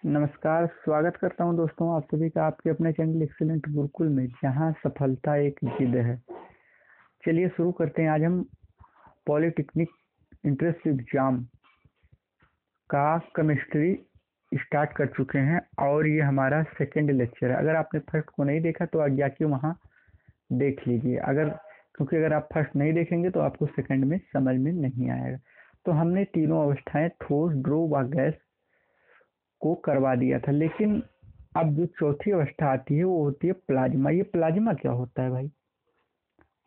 नमस्कार, स्वागत करता हूँ दोस्तों आप सभी का आपके अपने चैनल एक्सीलेंट गुरुकुल में, जहाँ सफलता एक जिद है। चलिए शुरू करते हैं। आज हम पॉलिटेक्निक इंट्रेंस एग्जाम का केमिस्ट्री स्टार्ट कर चुके हैं और ये हमारा सेकंड लेक्चर है। अगर आपने फर्स्ट को नहीं देखा तो आप जाके वहाँ देख लीजिए। क्योंकि अगर आप फर्स्ट नहीं देखेंगे तो आपको सेकंड में समझ में नहीं आएगा। तो हमने तीनों अवस्थाएं ठोस, द्रव व गैस को करवा दिया था, लेकिन अब जो चौथी अवस्था आती है वो होती है प्लाज्मा। ये प्लाज्मा क्या होता है भाई?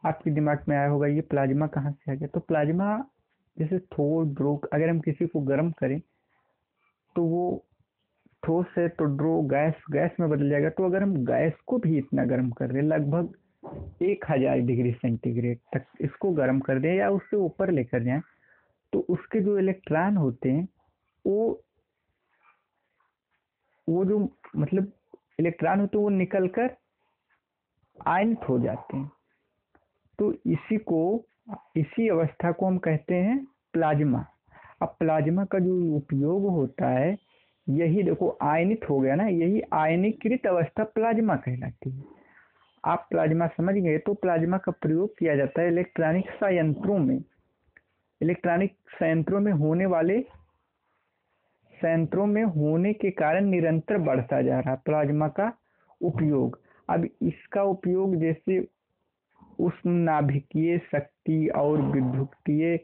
आपके दिमाग में आया होगा ये प्लाज्मा कहाँ से आ गया। तो प्लाज्मा जैसे ठोस, द्रव, अगर हम किसी को गर्म करें तो वो ठोस है तो द्रव गैस गैस में बदल जाएगा। तो अगर हम गैस को भी इतना गर्म कर दें, लगभग 1000 डिग्री सेंटीग्रेड तक इसको गर्म कर दें या उससे ऊपर लेकर जाएं, तो उसके जो इलेक्ट्रॉन होते हैं वो वो जो मतलब इलेक्ट्रॉन होते हैं वो निकल कर आयनित हो जाते हैं। तो इसी अवस्था को हम कहते हैं प्लाज्मा। अब प्लाज्मा का जो उपयोग होता है, यही देखो आयनित हो गया ना, यही आयनीकृत अवस्था प्लाज्मा कहलाती है। आप प्लाज्मा समझ गए। तो प्लाज्मा का प्रयोग किया जाता है इलेक्ट्रॉनिक संयंत्रों में होने के कारण निरंतर बढ़ता जा रहा प्लाज्मा का उपयोग। अब इसका उपयोग जैसे उष्णनाभिकीय शक्ति और विद्युतीय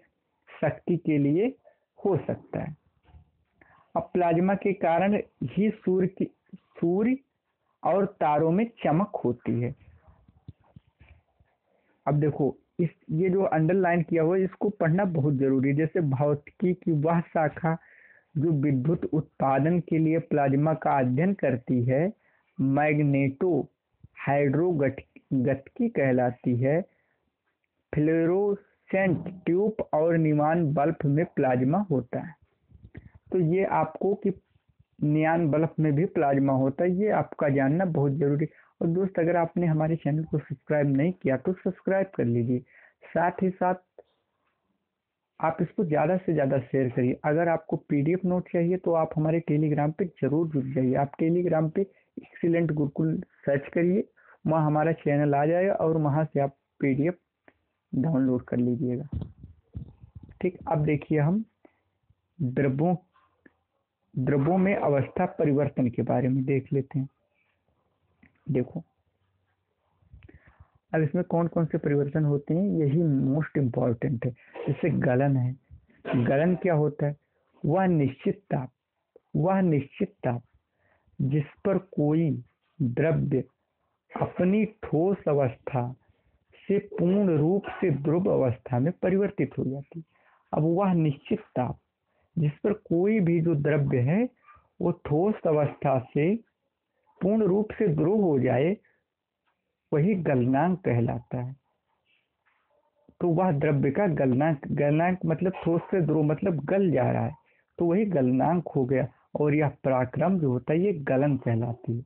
शक्ति के लिए हो सकता है। अब प्लाज्मा के कारण ही सूर्य और तारों में चमक होती है। अब देखो ये जो अंडरलाइन किया हुआ है इसको पढ़ना बहुत जरूरी है। जैसे भौतिकी की वह शाखा जो विद्युत उत्पादन के लिए प्लाज्मा का अध्ययन करती है, मैग्नेटो हाइड्रोगतिकी कहलाती है। फ्लोरोसेंट ट्यूब और नियॉन बल्ब में प्लाज्मा होता है। तो ये आपको कि नियॉन बल्ब में भी प्लाज्मा होता है, ये आपका जानना बहुत जरूरी है। और दोस्त, अगर आपने हमारे चैनल को सब्सक्राइब नहीं किया तो सब्सक्राइब कर लीजिए। साथ ही साथ आप इसको ज़्यादा से ज़्यादा शेयर करिए। अगर आपको पीडीएफ नोट चाहिए तो आप हमारे टेलीग्राम पे जरूर जुड़ जाइए। आप टेलीग्राम पे एक्सीलेंट गुरुकुल सर्च करिए, वहाँ हमारा चैनल आ जाएगा और वहाँ से आप पीडीएफ डाउनलोड कर लीजिएगा। ठीक, अब देखिए हम द्रव्यों में अवस्था परिवर्तन के बारे में देख लेते हैं। देखो अब इसमें कौन कौन से परिवर्तन होते हैं, यही मोस्ट इम्पॉर्टेंट है। जैसे गलन है। गलन क्या होता है? वह निश्चित ताप जिस पर कोई द्रव्य अपनी ठोस अवस्था से पूर्ण रूप से द्रव अवस्था में परिवर्तित हो जाती है। अब वह निश्चित ताप जिस पर कोई भी जो द्रव्य है वो ठोस अवस्था से पूर्ण रूप से द्रव हो जाए, वही गलनांक कहलाता है। तो वह द्रव्य का गलनांक मतलब ठोस से द्रव मतलब गल जा रहा है, तो वही गलनांक हो गया। और यह पराक्रम जो होता है ये गलन कहलाती है।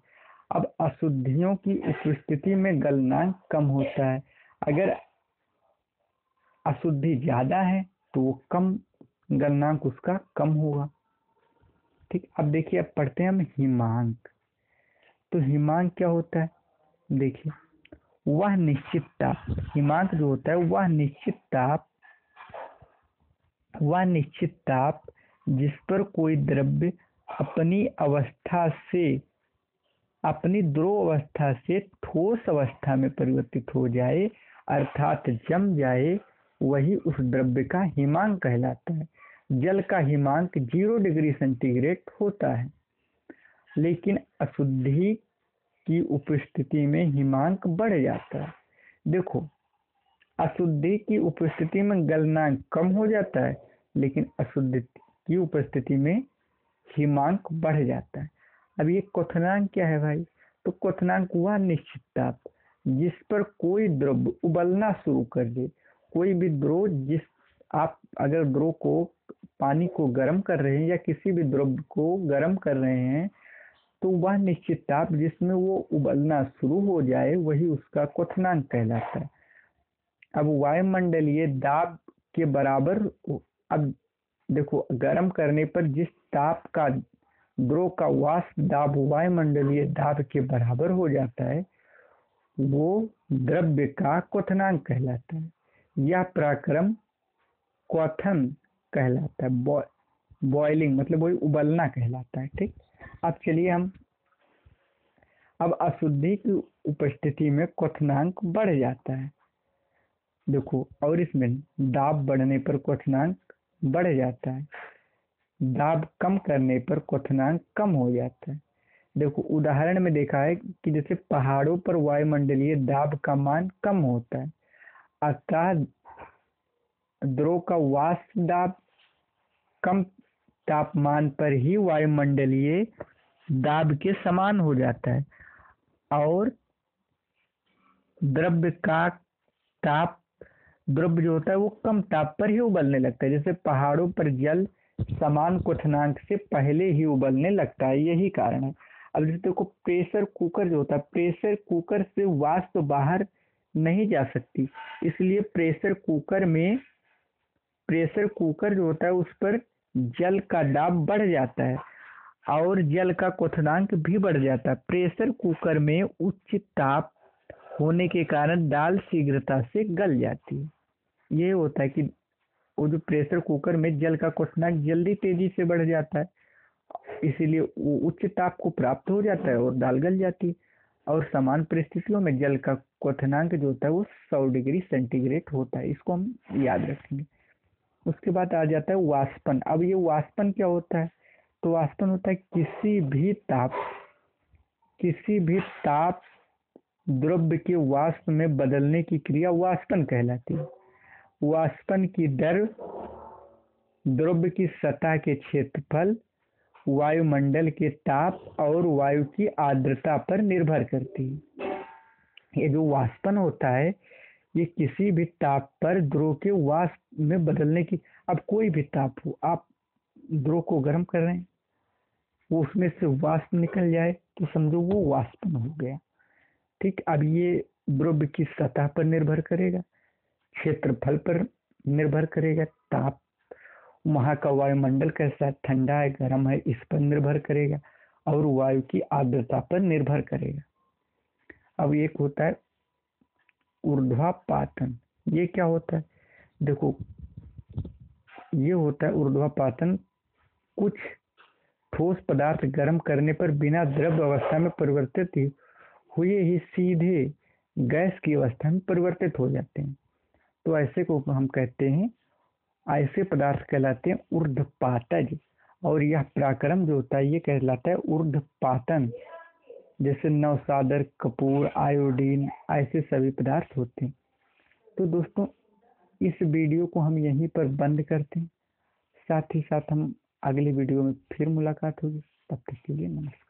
अब अशुद्धियों की उपस्थिति में गलनांक कम होता है। अगर अशुद्धि ज्यादा है तो वो कम गलनांक उसका कम होगा। ठीक, अब देखिए, अब पढ़ते हैं हम हिमांक। तो हिमांक क्या होता है? देखिए, वह निश्चित ताप, हिमांक जो होता है वह निश्चित ताप जिस पर कोई द्रव्य अपनी द्रव अवस्था से ठोस अवस्था में परिवर्तित हो जाए, अर्थात जम जाए, वही उस द्रव्य का हिमांक कहलाता है। जल का हिमांक 0 डिग्री सेंटीग्रेड होता है, लेकिन अशुद्धि की उपस्थिति में हिमांक बढ़ जाता है। देखो, अशुद्धि की उपस्थिति में गलनांक कम हो जाता है, लेकिन अशुद्धि की उपस्थिति में हिमांक बढ़ जाता है। अब ये क्वथनांक क्या है भाई? तो क्वथनांक वह निश्चित ताप जिस पर कोई द्रव्य उबलना शुरू कर दे। कोई भी द्रव आप अगर द्रव को, पानी को गर्म कर रहे हैं या किसी भी द्रव्य को गर्म कर रहे हैं, तो वह निश्चित ताप जिसमें वो उबलना शुरू हो जाए, वही उसका क्वथनांक कहलाता है। अब वायुमंडलीय दाब के बराबर। अब देखो, गर्म करने पर जिस ताप का द्रव का वाष्प दाब वायुमंडलीय दाब के बराबर हो जाता है, वो द्रव्य का क्वथनांक कहलाता है। यह प्रक्रम क्वथन कहलाता है। बॉइलिंग मतलब वही उबलना कहलाता है। ठीक, अब चलिए हम अब अशुद्धि की उपस्थिति में क्वथनांक बढ़ जाता है। देखो, और इसमें दाब बढ़ने पर क्वथनांक बढ़ जाता है, दाब कम करने पर क्वथनांक कम हो जाता है। देखो, उदाहरण में देखा है कि जैसे पहाड़ों पर वायुमंडलीय दाब का मान कम होता है, अतः द्रव का वाष्प दाब कम तापमान पर ही वायुमंडलीय दाब के समान हो जाता है, और द्रव्य का ताप द्रव्य जो होता है वो कम ताप पर ही उबलने लगता है। जैसे पहाड़ों पर जल समान क्वथनांक से पहले ही उबलने लगता है, यही कारण है। अब जैसे देखो, प्रेशर कुकर जो होता है, प्रेशर कुकर से वाष्प बाहर नहीं जा सकती, इसलिए प्रेशर कुकर जो होता है उस पर जल का दाब बढ़ जाता है और जल का क्वथनांक भी बढ़ जाता है। प्रेशर कुकर में उच्च ताप होने के कारण दाल शीघ्रता से गल जाती है। ये होता है कि वो जो प्रेशर कुकर में जल का क्वथनांक जल्दी तेजी से बढ़ जाता है, इसीलिए वो उच्च ताप को प्राप्त हो जाता है और दाल गल जाती है। और समान परिस्थितियों में जल का क्वथनांक जो होता है वो 100 डिग्री सेंटीग्रेड होता है, इसको हम याद रखेंगे। उसके बाद आ जाता है वाष्पन। अब ये वाष्पन क्या होता है? तो वाष्पन होता है किसी भी ताप द्रव्य के वाष्प में बदलने की क्रिया वाष्पन कहलाती है। वाष्पन की दर द्रव्य की सतह के क्षेत्रफल, वायुमंडल के ताप और वायु की आर्द्रता पर निर्भर करती है। ये जो वाष्पन होता है ये किसी भी ताप पर द्रव के वाष्प में बदलने की, अब कोई भी ताप हो, आप द्रव को गर्म कर रहे हैं, वो उसमें से वाष्प निकल जाए तो समझो वो वाष्पन हो गया। ठीक, अब ये द्रव्य की सतह पर निर्भर करेगा, क्षेत्रफल पर निर्भर करेगा, ताप वहाँ का वायुमंडल कैसा, ठंडा है गर्म है, इस पर निर्भर करेगा, और वायु की आर्द्रता पर निर्भर करेगा। अब एक होता है ऊर्ध्वापातन। ये क्या होता है? देखो, ये होता है ऊर्ध्वापातन, कुछ ठोस पदार्थ गर्म करने पर बिना द्रव अवस्था में परिवर्तित हुए ही सीधे गैस की अवस्था में परिवर्तित हो जाते हैं। तो ऐसे को हम कहते हैं, ऐसे पदार्थ कहलाते हैं ऊर्ध्वपातज, और यह पराक्रम जो होता है ये कहलाता है ऊर्ध्वपातन। जैसे नवसादर, कपूर, आयोडीन, ऐसे सभी पदार्थ होते हैं। तो दोस्तों, इस वीडियो को हम यहीं पर बंद करते हैं, साथ ही साथ हम अगले वीडियो में फिर मुलाकात होगी। तब तक के लिए नमस्कार।